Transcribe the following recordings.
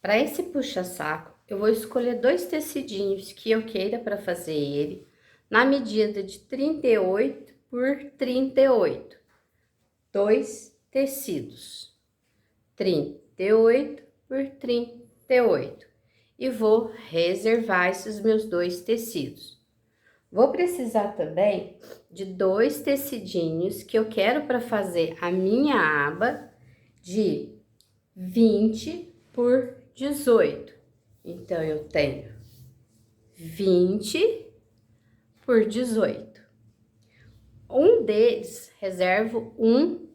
Para esse puxa-saco, eu vou escolher 2 tecidinhos que eu queira para fazer ele, na medida de 38 por 38. 2 tecidos, 38 por 38. E vou reservar esses meus 2 tecidos. Vou precisar também de 2 tecidinhos que eu quero para fazer a minha aba de 20 por 18. Então, eu tenho 20 por 18. Um deles, reservo um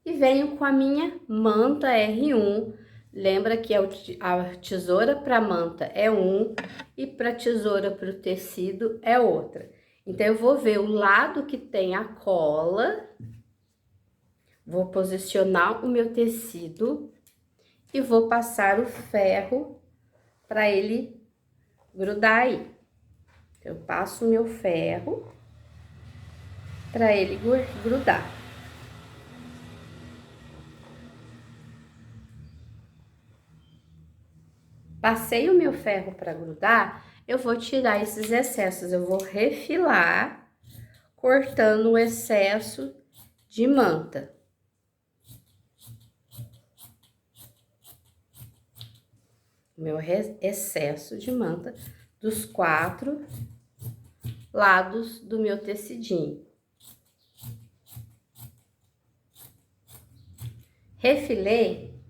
e venho com a minha manta R1. Lembra que a tesoura para manta é um e para tesoura para o tecido é outra. Então, eu vou ver o lado que tem a cola, vou posicionar o meu tecido e vou passar o ferro para ele grudar aí. Eu passo o meu ferro para ele grudar. Passei o meu ferro para grudar, eu vou tirar esses excessos, eu vou refilar, cortando o excesso de manta. Meu excesso de manta dos 4 lados do meu tecidinho. Refilei.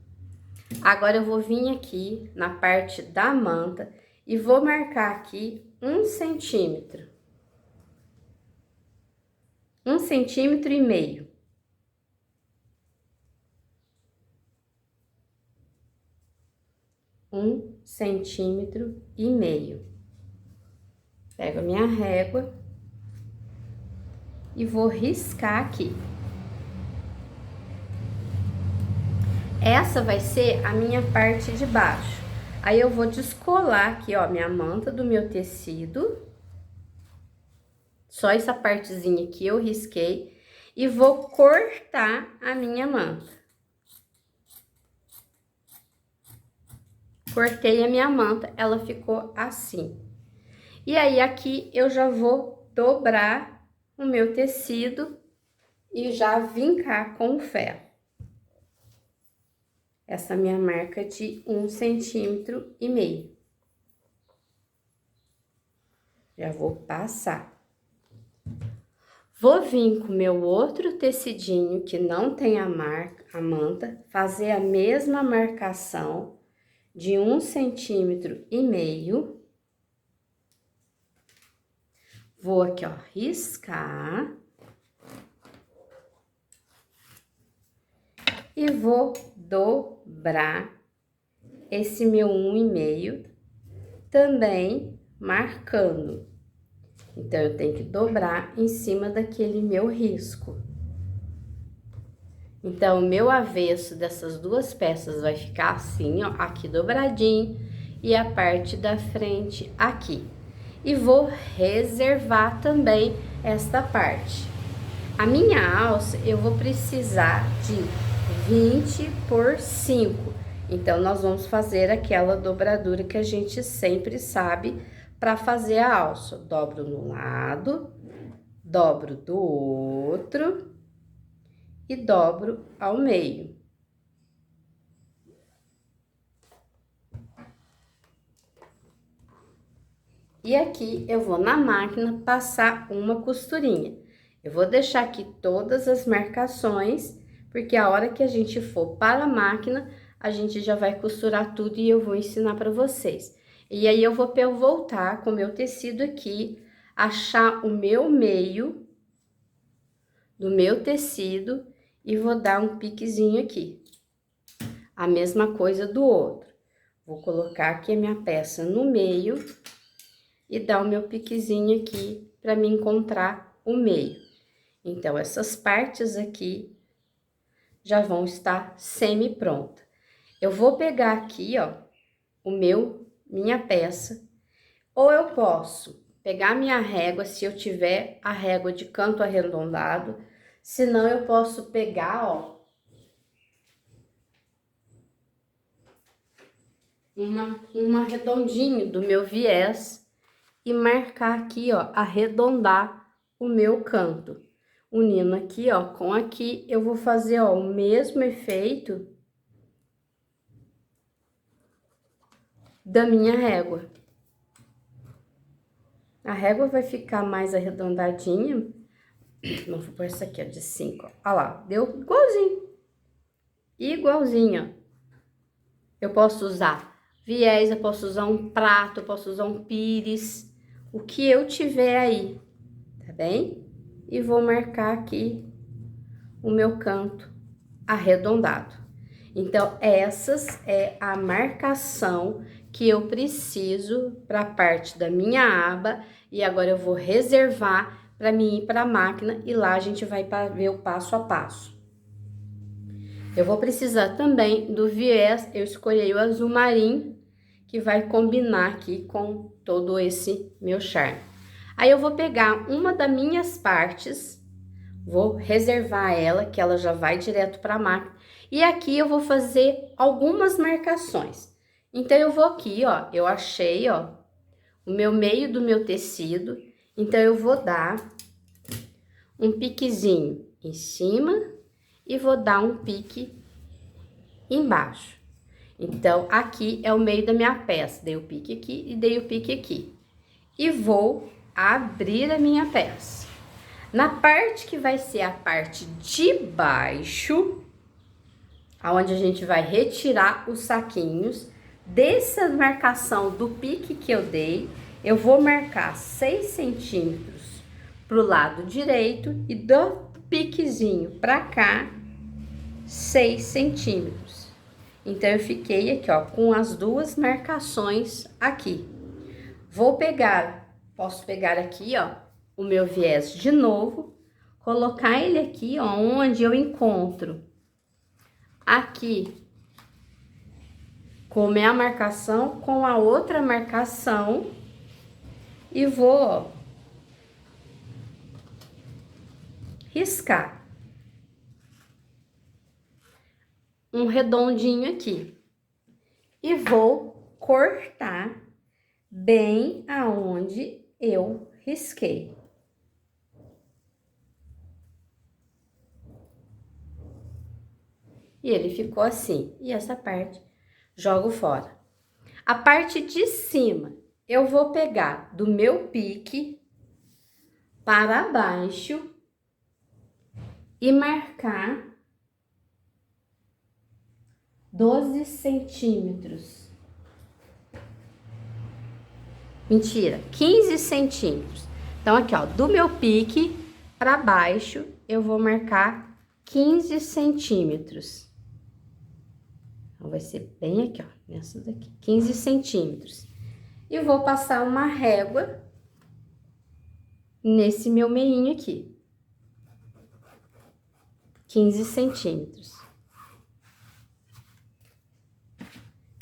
Agora, eu vou vir aqui na parte da manta e vou marcar aqui 1 centímetro. 1,5 centímetros. 1,5 centímetros. Pego a minha régua e vou riscar aqui. Essa vai ser a minha parte de baixo. Aí, eu vou descolar aqui, ó, minha manta do meu tecido. Só essa partezinha aqui eu risquei. E vou cortar a minha manta. Cortei a minha manta, ela ficou assim. E aí, aqui eu já vou dobrar o meu tecido e já vincar com o ferro. Essa minha marca de 1,5 centímetros. Já vou passar. Vou vir com o meu outro tecidinho que não tem a manta, fazer a mesma marcação de 1,5 centímetros. Vou aqui, ó, riscar. E vou dobrar esse meu 1,5, também marcando. Então, eu tenho que dobrar em cima daquele meu risco. Então, o meu avesso dessas 2 peças vai ficar assim, ó, aqui dobradinho, e a parte da frente aqui. E vou reservar também esta parte. A minha alça, eu vou precisar de 20 por 5. Então, nós vamos fazer aquela dobradura que a gente sempre sabe para fazer a alça. Dobro no lado, dobro do outro e dobro ao meio. E aqui eu vou na máquina passar uma costurinha. Eu vou deixar aqui todas as marcações, porque a hora que a gente for para a máquina, a gente já vai costurar tudo e eu vou ensinar para vocês. E aí, eu vou voltar com o meu tecido aqui, achar o meu meio do meu tecido e vou dar um piquezinho aqui. A mesma coisa do outro. Vou colocar aqui a minha peça no meio e dar o meu piquezinho aqui para me encontrar o meio. Então, essas partes aqui já vão estar semi-pronta. Eu vou pegar aqui, ó, minha peça, ou eu posso pegar minha régua, se eu tiver a régua de canto arredondado, senão eu posso pegar, ó, um arredondinho do meu viés e marcar aqui, ó, arredondar o meu canto. Unindo aqui, ó, com aqui, eu vou fazer, ó, o mesmo efeito da minha régua. A régua vai ficar mais arredondadinha. Vamos pôr essa aqui, ó, de 5, ó. Olha lá, deu igualzinho. Igualzinho, ó. Eu posso usar viés, eu posso usar um prato, eu posso usar um pires, o que eu tiver aí, tá bem? E vou marcar aqui o meu canto arredondado. Então, essas é a marcação que eu preciso para a parte da minha aba. E agora eu vou reservar para mim ir para a máquina e lá a gente vai ver o passo a passo. Eu vou precisar também do viés, eu escolhi o azul marinho, que vai combinar aqui com todo esse meu charme. Aí eu vou pegar uma das minhas partes, vou reservar ela, que ela já vai direto para a máquina. E aqui eu vou fazer algumas marcações. Então, eu vou aqui, ó, eu achei, ó, o meu meio do meu tecido. Então, eu vou dar um piquezinho em cima e vou dar um pique embaixo. Então, aqui é o meio da minha peça. Dei o pique aqui e dei o pique aqui. E vou abrir a minha peça. Na parte que vai ser a parte de baixo, aonde a gente vai retirar os saquinhos, dessa marcação do pique que eu dei, eu vou marcar 6 centímetros pro lado direito e do piquezinho pra cá, 6 centímetros. Então, eu fiquei aqui, ó, com as duas marcações aqui. Vou pegar, posso pegar aqui, ó, o meu viés de novo, colocar ele aqui, ó, onde eu encontro aqui com a minha marcação, com a outra marcação, e vou, ó, riscar um redondinho aqui e vou cortar bem aonde eu risquei. E ele ficou assim. E essa parte jogo fora. A parte de cima, eu vou pegar do meu pique para baixo e marcar 12 centímetros. Mentira, 15 centímetros. Então, aqui, ó, do meu pique para baixo, eu vou marcar 15 centímetros. Então, vai ser bem aqui, ó, nessa daqui, 15 centímetros. E vou passar uma régua nesse meu meinho aqui. 15 centímetros.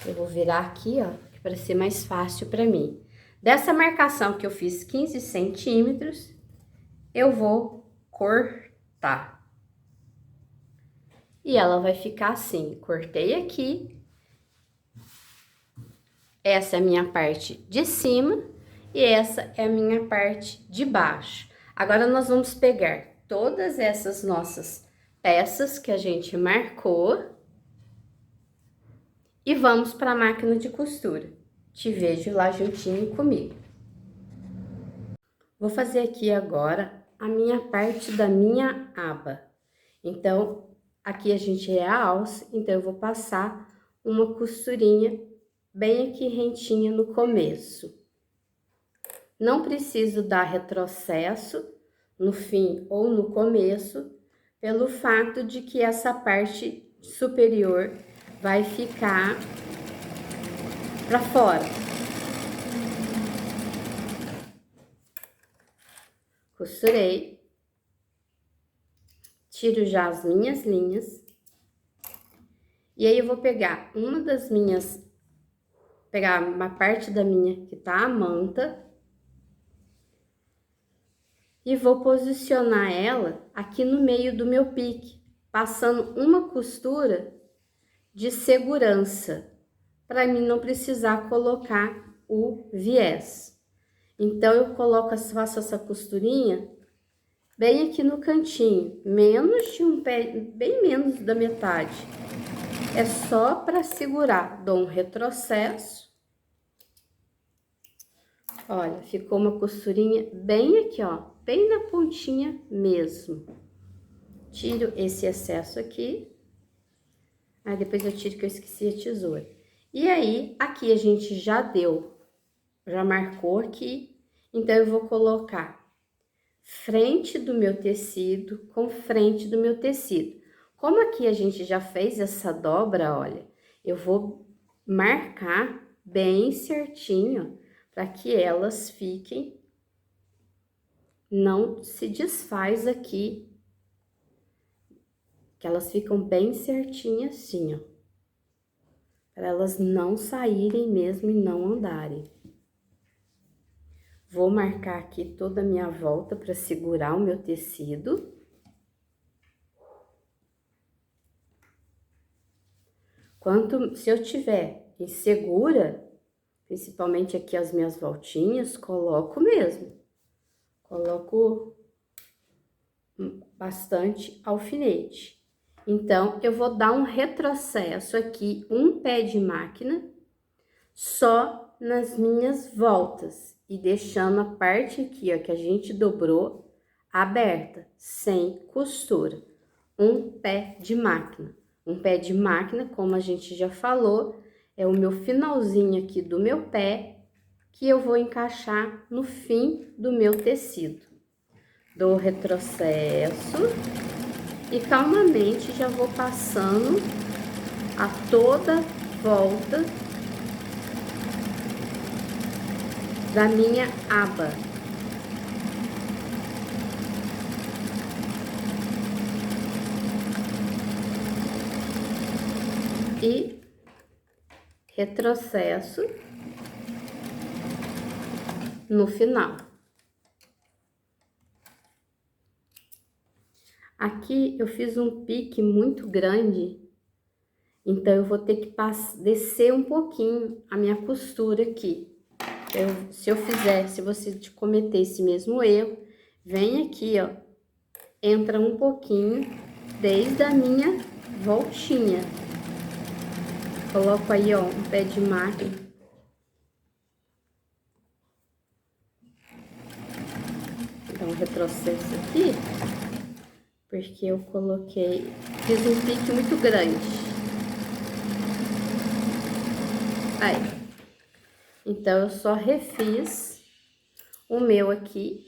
Eu vou virar aqui, ó, para ser mais fácil para mim. Dessa marcação que eu fiz 15 centímetros, eu vou cortar. E ela vai ficar assim, cortei aqui. Essa é a minha parte de cima e essa é a minha parte de baixo. Agora, nós vamos pegar todas essas nossas peças que a gente marcou e vamos para a máquina de costura. Te vejo lá juntinho comigo. Vou fazer aqui agora a minha parte da minha aba. Então, aqui a gente é a alça, então eu vou passar uma costurinha bem aqui rentinha no começo. Não preciso dar retrocesso no fim ou no começo, pelo fato de que essa parte superior vai ficar para fora. Costurei, tiro já as minhas linhas, e aí eu vou pegar pegar uma parte da minha que tá a manta, e vou posicionar ela aqui no meio do meu pique, passando uma costura de segurança, para mim não precisar colocar o viés. Então, eu faço essa costurinha bem aqui no cantinho, menos de um pé, bem menos da metade. É só para segurar, dou um retrocesso. Olha, ficou uma costurinha bem aqui, ó, bem na pontinha mesmo. Tiro esse excesso aqui. Aí depois eu tiro que eu esqueci a tesoura. E aí, aqui a gente já marcou aqui. Então, eu vou colocar frente do meu tecido com frente do meu tecido. Como aqui a gente já fez essa dobra, olha, eu vou marcar bem certinho para que elas fiquem, não se desfaz aqui, que elas ficam bem certinhas assim, ó, para elas não saírem mesmo e não andarem. Vou marcar aqui toda a minha volta para segurar o meu tecido. Se eu tiver insegura, principalmente aqui as minhas voltinhas, coloco mesmo. Coloco bastante alfinete. Então, eu vou dar um retrocesso aqui, um pé de máquina, só nas minhas voltas. E deixando a parte aqui, ó, que a gente dobrou, aberta, sem costura. Um pé de máquina. Um pé de máquina, como a gente já falou, é o meu finalzinho aqui do meu pé, que eu vou encaixar no fim do meu tecido. Dou retrocesso e calmamente já vou passando a toda volta da minha aba. E retrocesso no final. Aqui eu fiz um pique muito grande, então eu vou ter que descer um pouquinho a minha costura aqui. Se você cometer esse mesmo erro, vem aqui, ó, entra um pouquinho desde a minha voltinha. Coloco aí, ó, um pé de máquina. Dá um retrocesso aqui, porque eu fiz um pique muito grande. Aí. Então, eu só refiz o meu aqui,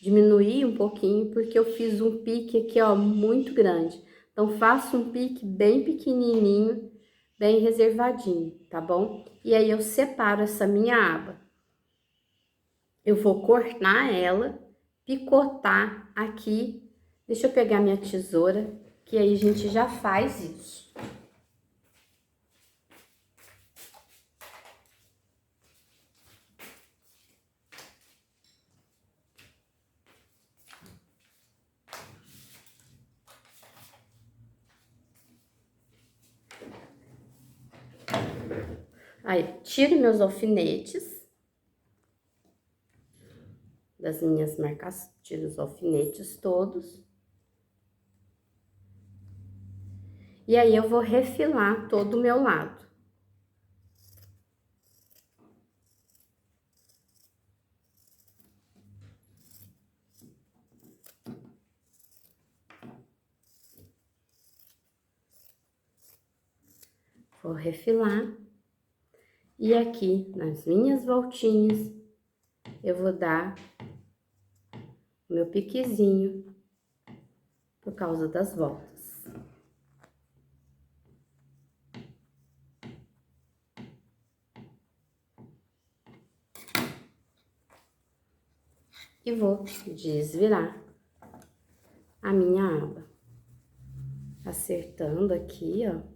diminuí um pouquinho, porque eu fiz um pique aqui, ó, muito grande. Então, faço um pique bem pequenininho, bem reservadinho, tá bom? E aí, eu separo essa minha aba. Eu vou cortar ela, picotar aqui. Deixa eu pegar minha tesoura, que aí a gente já faz isso. Aí, tiro meus alfinetes das minhas marcações, tiro os alfinetes todos. E aí, eu vou refilar todo o meu lado. Vou refilar. E aqui, nas minhas voltinhas, eu vou dar o meu piquezinho por causa das voltas. E vou desvirar a minha aba, acertando aqui, ó.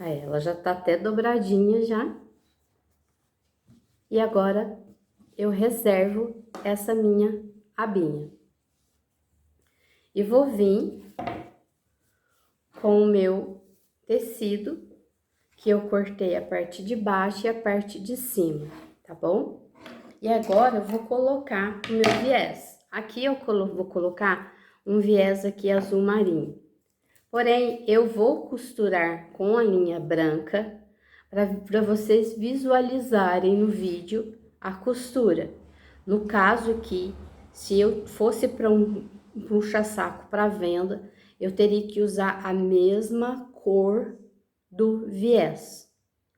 Aí, ela já tá até dobradinha já. E agora, eu reservo essa minha abinha. E vou vir com o meu tecido, que eu cortei a parte de baixo e a parte de cima, tá bom? E agora eu vou colocar o meu viés. Aqui eu vou colocar um viés aqui azul marinho. Porém, eu vou costurar com a linha branca para vocês visualizarem no vídeo a costura. No caso aqui, se eu fosse para um puxa-saco para venda, eu teria que usar a mesma cor do viés,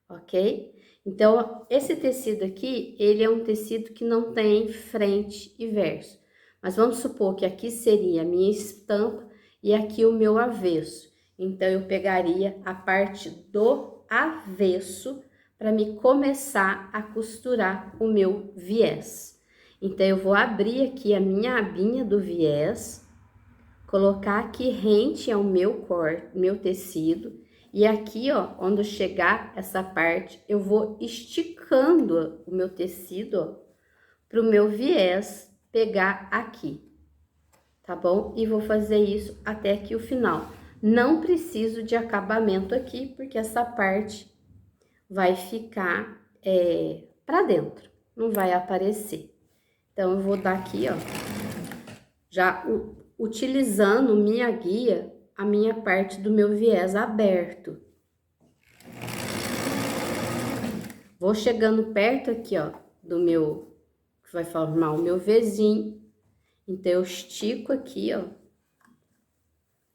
ok? Então, esse tecido aqui, ele é um tecido que não tem frente e verso. Mas vamos supor que aqui seria a minha estampa e aqui o meu avesso. Então, eu pegaria a parte do avesso para me começar a costurar o meu viés. Então, eu vou abrir aqui a minha abinha do viés, colocar aqui rente ao meu meu tecido, e aqui, ó, onde chegar essa parte, eu vou esticando o meu tecido, ó, pro meu viés pegar aqui, tá bom? E vou fazer isso até aqui o final. Não preciso de acabamento aqui, porque essa parte vai ficar pra dentro, não vai aparecer. Então, eu vou dar aqui, ó, já utilizando minha guia, a minha parte do meu viés aberto. Vou chegando perto aqui, ó, do meu, que vai formar o meu Vzinho. Então, eu estico aqui, ó,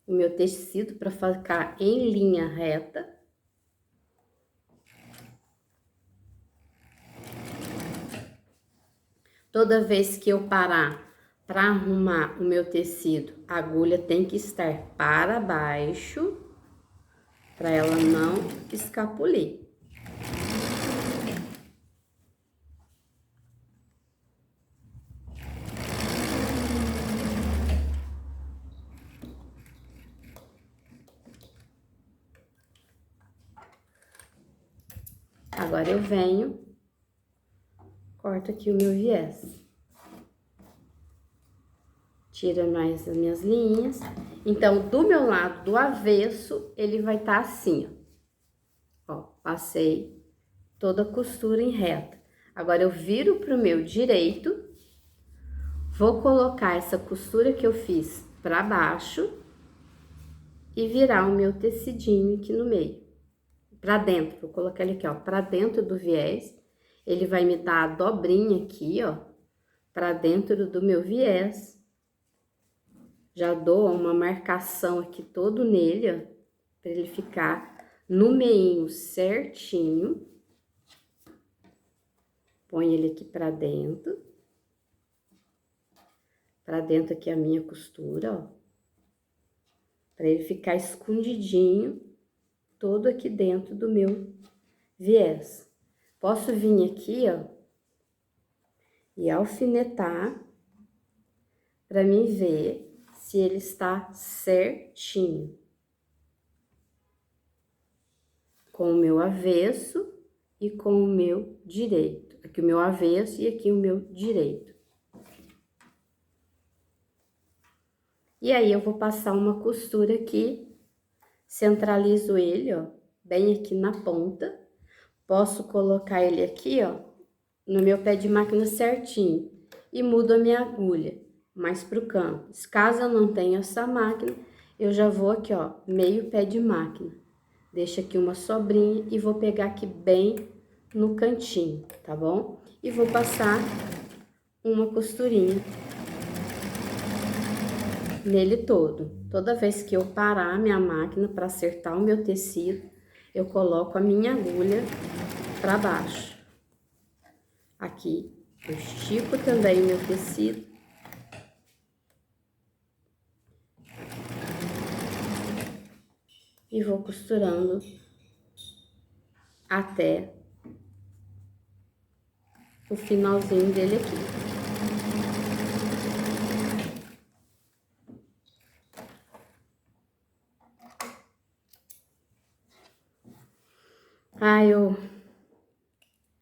o meu tecido para ficar em linha reta. Toda vez que eu parar para arrumar o meu tecido, a agulha tem que estar para baixo, para ela não escapulir. Agora eu venho, corto aqui o meu viés. Tira mais as minhas linhas. Então, do meu lado, do avesso, ele vai estar assim, ó. Ó, passei toda a costura em reta. Agora, eu viro pro meu direito, vou colocar essa costura que eu fiz pra baixo e virar o meu tecidinho aqui no meio. Pra dentro, vou colocar ele aqui, ó, pra dentro do viés. Ele vai me dar a dobrinha aqui, ó, pra dentro do meu viés. Já dou uma marcação aqui todo nele, ó, pra ele ficar no meinho certinho. Põe ele aqui pra dentro. Pra dentro aqui a minha costura, ó. Pra ele ficar escondidinho, todo aqui dentro do meu viés. Posso vir aqui, ó, e alfinetar pra mim ver se ele está certinho. Com o meu avesso e com o meu direito. Aqui o meu avesso e aqui o meu direito. E aí, eu vou passar uma costura aqui, centralizo ele, ó, bem aqui na ponta. Posso colocar ele aqui, ó, no meu pé de máquina certinho. E mudo a minha agulha mais pro canto. Caso eu não tenha essa máquina, eu já vou aqui, ó, meio pé de máquina. Deixo aqui uma sobrinha e vou pegar aqui bem no cantinho, tá bom? E vou passar uma costurinha nele todo. Toda vez que eu parar a minha máquina para acertar o meu tecido, eu coloco a minha agulha para baixo. Aqui, eu estico também o meu tecido. E vou costurando até o finalzinho dele aqui.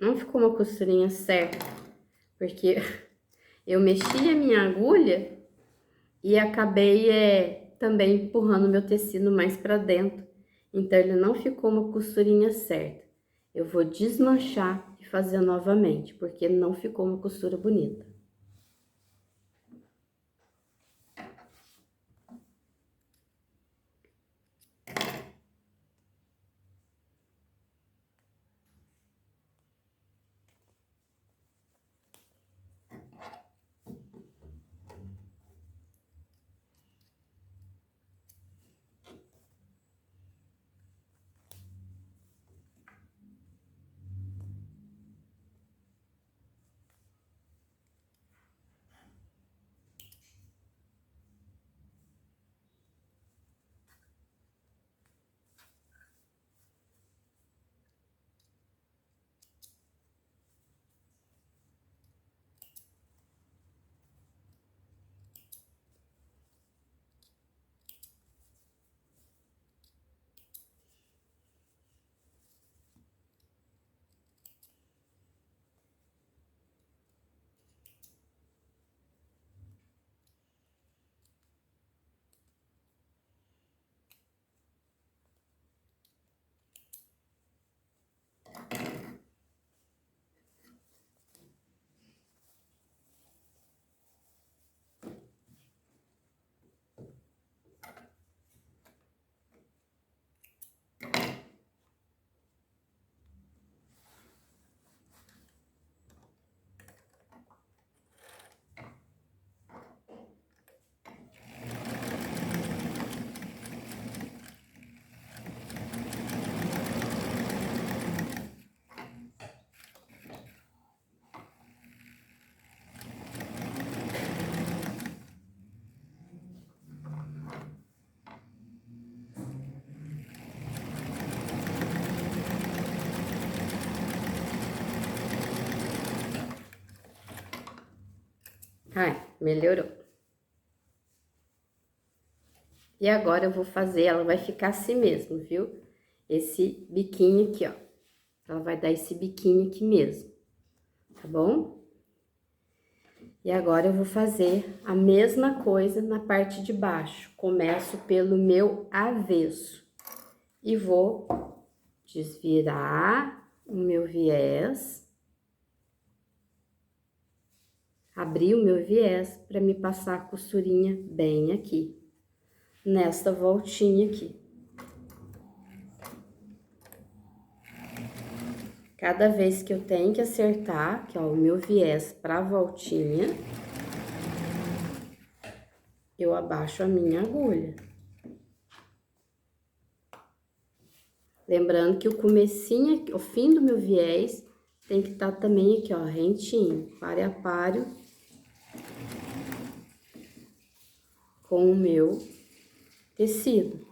Não ficou uma costurinha certa, porque eu mexi a minha agulha e acabei também empurrando meu tecido mais para dentro. Então, ele não ficou uma costurinha certa. Eu vou desmanchar e fazer novamente, porque não ficou uma costura bonita. Ai, melhorou. E agora eu vou fazer, ela vai ficar assim mesmo, viu? Esse biquinho aqui, ó. Ela vai dar esse biquinho aqui mesmo, tá bom? E agora eu vou fazer a mesma coisa na parte de baixo. Começo pelo meu avesso e vou desvirar o meu viés, abrir o meu viés para me passar a costurinha bem aqui, nesta voltinha aqui. Cada vez que eu tenho que acertar, que ó, o meu viés para a voltinha, eu abaixo a minha agulha. Lembrando que o comecinho, o fim do meu viés, tem que estar também aqui, ó, rentinho, páreo a páreo com o meu tecido.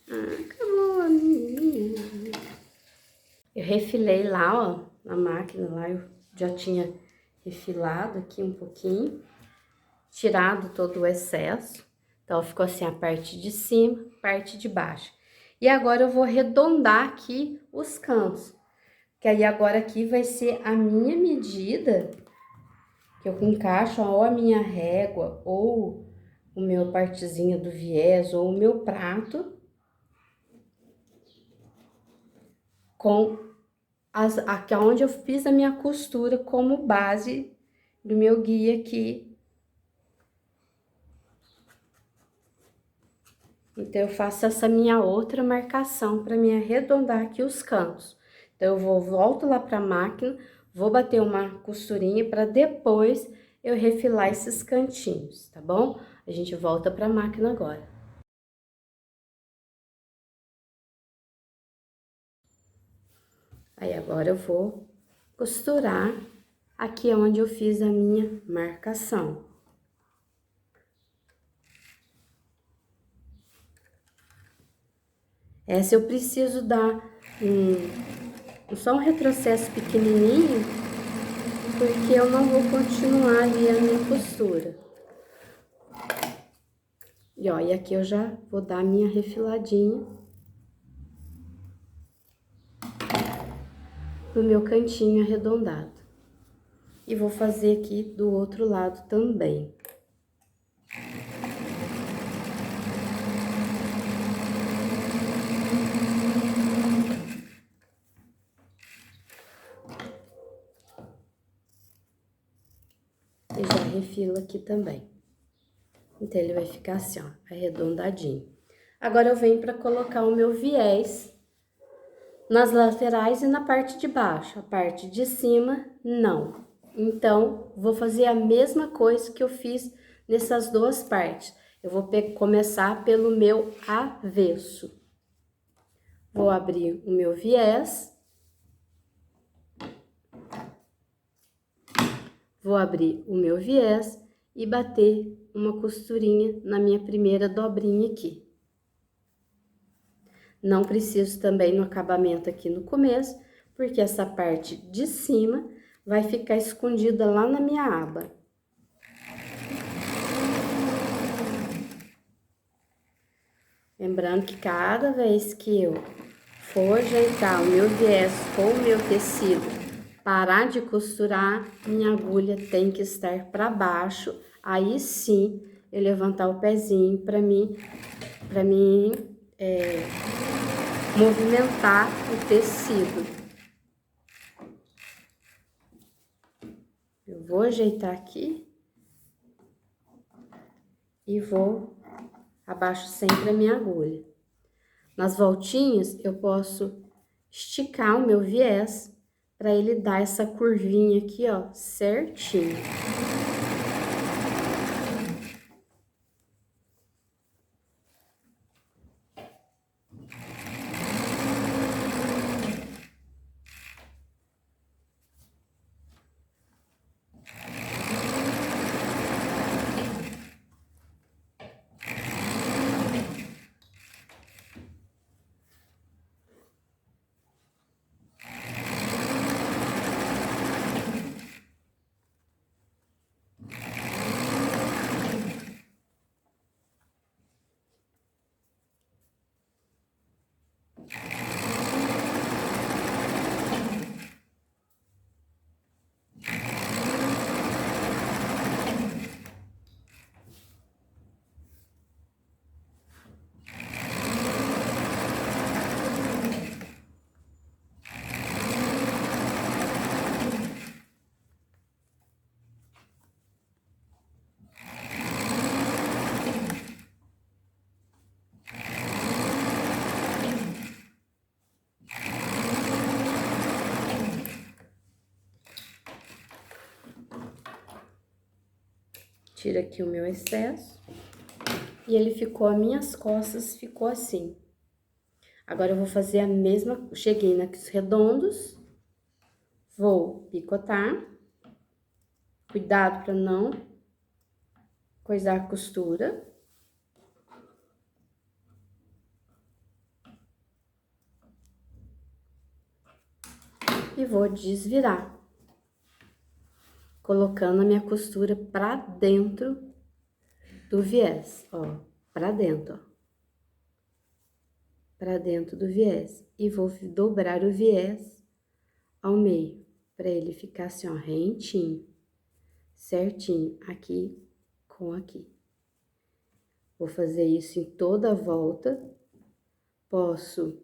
Acabou a minha. Eu refilei lá, ó, na máquina lá, eu já tinha refilado aqui um pouquinho, tirado todo o excesso. Então, ficou assim a parte de cima, parte de baixo. E agora eu vou arredondar aqui os cantos. Que aí agora aqui vai ser a minha medida, que eu encaixo ou a minha régua, ou o meu partezinho do viés, ou o meu prato, com aqui onde eu fiz a minha costura como base do meu guia aqui. Então, eu faço essa minha outra marcação para me arredondar aqui os cantos. Então, volto lá para a máquina, vou bater uma costurinha para depois eu refilar esses cantinhos, tá bom? A gente volta para a máquina agora. Aí, agora eu vou costurar aqui onde eu fiz a minha marcação. Essa eu preciso dar só um retrocesso pequenininho, porque eu não vou continuar ali a minha costura. E ó, e aqui eu já vou dar a minha refiladinha no meu cantinho arredondado. E vou fazer aqui do outro lado também. E já refilo aqui também. Então, ele vai ficar assim, ó, arredondadinho. Agora, eu venho para colocar o meu viés nas laterais e na parte de baixo. A parte de cima, não. Então, vou fazer a mesma coisa que eu fiz nessas duas partes. Eu vou começar pelo meu avesso. Vou abrir o meu viés. Vou abrir o meu viés e bater uma costurinha na minha primeira dobrinha aqui. Não preciso também no acabamento aqui no começo, porque essa parte de cima vai ficar escondida lá na minha aba. Lembrando que cada vez que eu for ajeitar o meu viés ou o meu tecido, parar de costurar, minha agulha tem que estar para baixo, aí sim eu levantar o pezinho para mim movimentar o tecido. Eu vou ajeitar aqui e vou abaixo sempre a minha agulha. Nas voltinhas, eu posso esticar o meu viés para ele dar essa curvinha aqui, ó, certinho. Tira aqui o meu excesso. E ele ficou, as minhas costas ficou assim. Agora, eu vou fazer a mesma, cheguei nos redondos, vou picotar. Cuidado para não coisar a costura. E vou desvirar, colocando a minha costura pra dentro do viés, ó, pra dentro, ó. Pra dentro do viés. E vou dobrar o viés ao meio, pra ele ficar assim, ó, rentinho, certinho, aqui com aqui. Vou fazer isso em toda a volta. Posso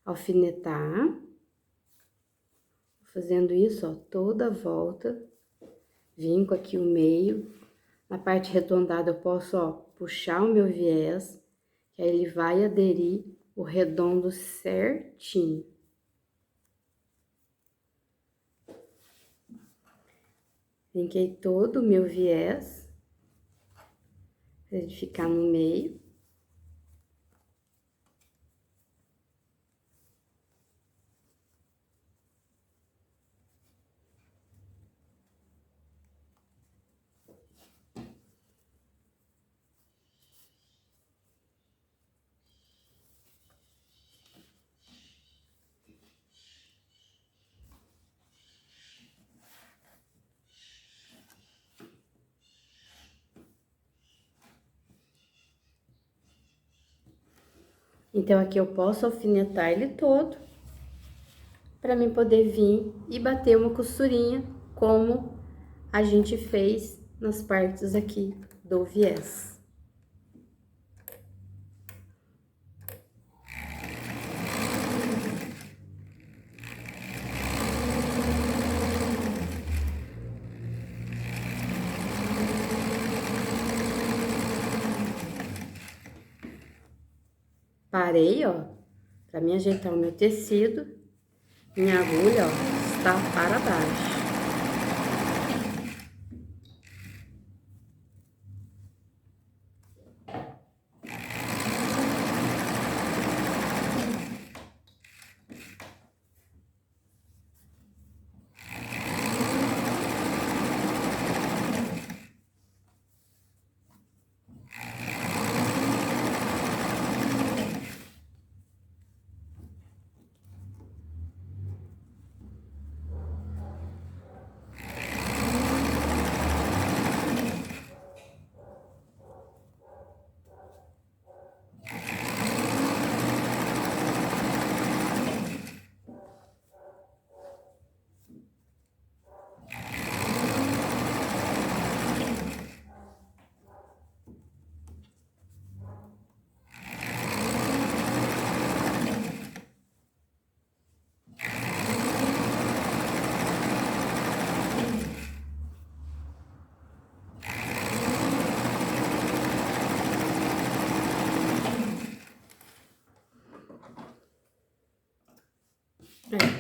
alfinetar. Fazendo isso, ó, toda a volta, vinco aqui o meio. Na parte arredondada, eu posso, ó, puxar o meu viés, que aí ele vai aderir o redondo certinho. Vinquei todo o meu viés, pra ele ficar no meio. Então, aqui eu posso alfinetar ele todo, para mim poder vir e bater uma costurinha, como a gente fez nas partes aqui do viés. Parei, ó, para me ajeitar o meu tecido. Minha agulha, ó, está para baixo.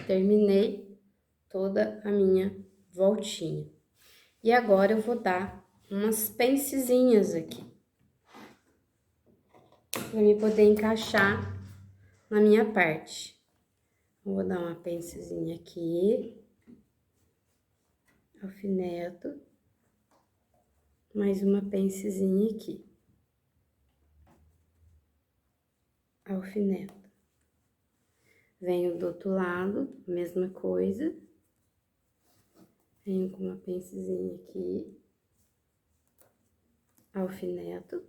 Terminei toda a minha voltinha. E agora eu vou dar umas pencezinhas aqui, para mim poder encaixar na minha parte. Eu vou dar uma pencezinha aqui, alfineto, mais uma pencezinha aqui, alfineto. Venho do outro lado, mesma coisa. Venho com uma pencezinha aqui, alfineto.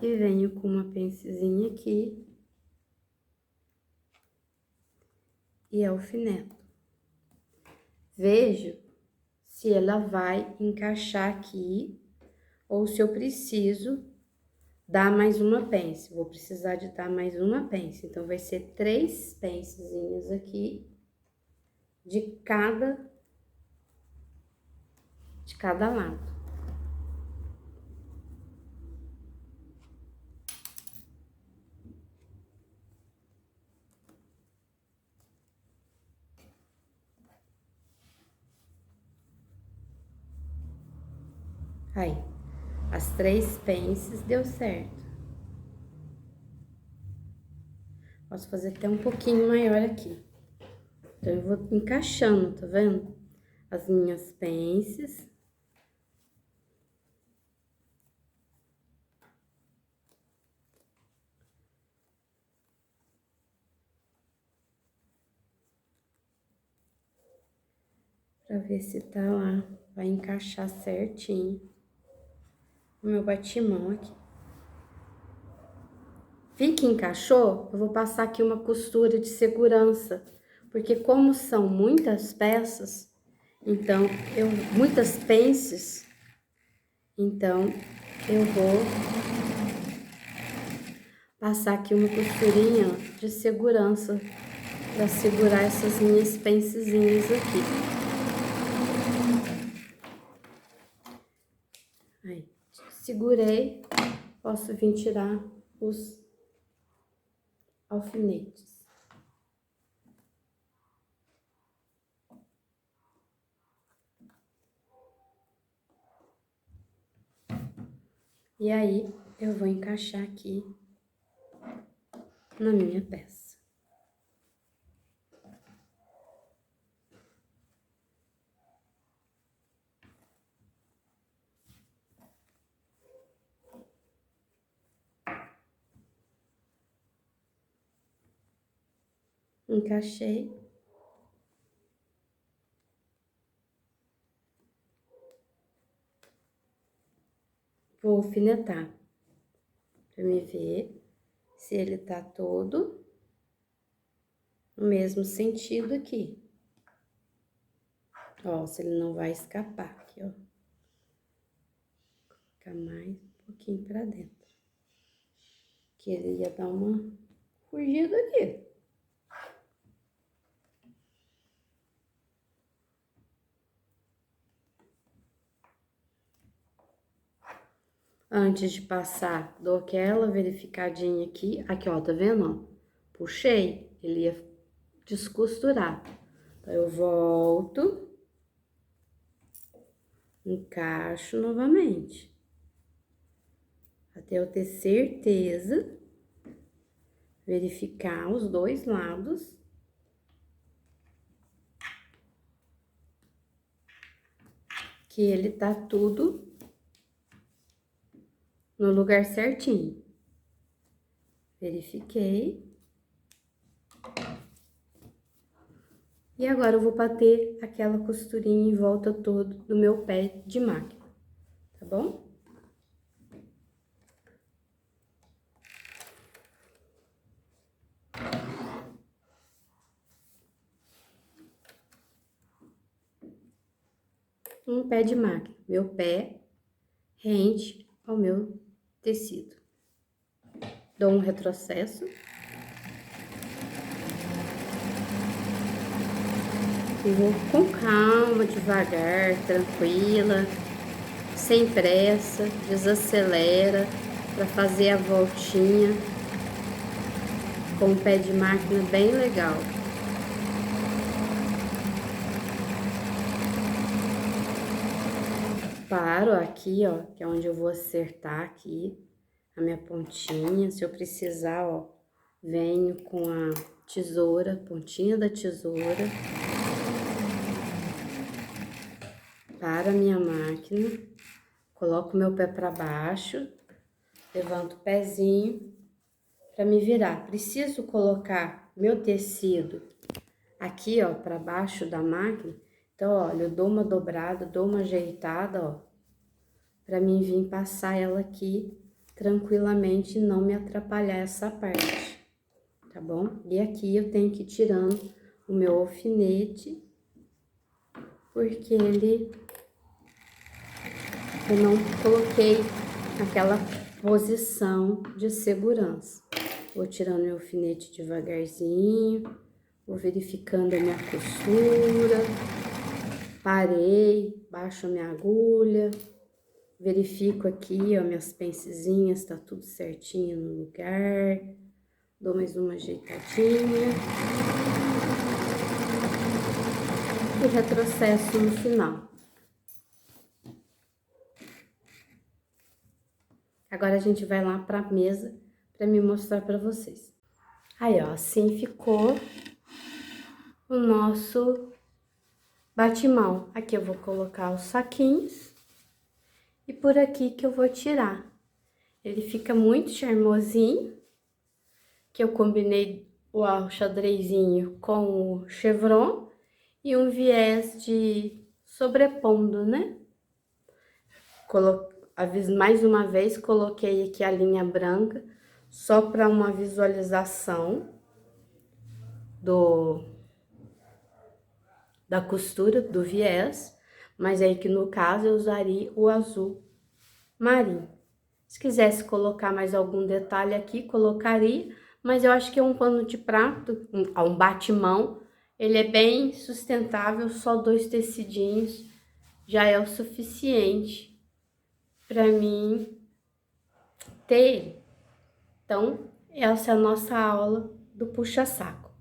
E venho com uma pencezinha aqui e alfineto. Vejo se ela vai encaixar aqui ou se eu preciso dar mais uma pence. Vou precisar de dar mais uma pence. Então, vai ser 3 pencezinhas aqui de cada lado. Aí, as 3 pences deu certo. Posso fazer até um pouquinho maior aqui. Então, eu vou encaixando, tá vendo? As minhas pences. Pra ver se tá lá, vai encaixar certinho o meu batimão aqui. Vi que encaixou, eu vou passar aqui uma costura de segurança, porque como são muitas peças, então, muitas pences, então, eu vou passar aqui uma costurinha de segurança para segurar essas minhas pencezinhas aqui. Aí, segurei, posso vir tirar os alfinetes. E aí, eu vou encaixar aqui na minha peça. Encaixei. Vou alfinetar, pra me ver se ele tá todo no mesmo sentido aqui. Ó, se ele não vai escapar aqui, ó. Vou colocar mais um pouquinho pra dentro. Que ele ia dar uma fugida aqui. Antes de passar, dou aquela verificadinha aqui. Aqui, ó, tá vendo, ó? Puxei, ele ia descosturar. Então, eu volto, encaixo novamente. Até eu ter certeza, verificar os dois lados. Que ele tá tudo no lugar certinho. Verifiquei. E agora eu vou bater aquela costurinha em volta todo do meu pé de máquina, tá bom? Um pé de máquina, meu pé rente ao meu tecido. Dou um retrocesso. E vou com calma, devagar, tranquila, sem pressa, desacelera para fazer a voltinha com o pé de máquina bem legal. Paro aqui, ó, que é onde eu vou acertar aqui a minha pontinha. Se eu precisar, ó, venho com a tesoura, pontinha da tesoura. Para a minha máquina, coloco meu pé para baixo, levanto o pezinho para me virar. Preciso colocar meu tecido aqui, ó, para baixo da máquina. Então, olha, eu dou uma dobrada, dou uma ajeitada, ó, para mim vir passar ela aqui tranquilamente e não me atrapalhar essa parte, tá bom? E aqui eu tenho que ir tirando o meu alfinete, porque eu não coloquei aquela posição de segurança. Vou tirando meu alfinete devagarzinho, vou verificando a minha costura, parei, baixo a minha agulha, verifico aqui, ó, minhas pencezinhas, tá tudo certinho no lugar, dou mais uma ajeitadinha e retrocesso no final. Agora a gente vai lá pra mesa pra me mostrar pra vocês. Aí, ó, assim ficou o nosso batimão. Aqui eu vou colocar os saquinhos e por aqui que eu vou tirar. Ele fica muito charmosinho, que eu combinei o xadrezinho com o chevron e um viés de sobrepondo, né? Mais uma vez, coloquei aqui a linha branca, só para uma visualização da costura do viés, mas aí que no caso eu usaria o azul marinho. Se quisesse colocar mais algum detalhe aqui, colocaria, mas eu acho que é um pano de prato, um batimão, ele é bem sustentável, só 2 tecidinhos já é o suficiente para mim ter ele. Então, essa é a nossa aula do puxa-saco.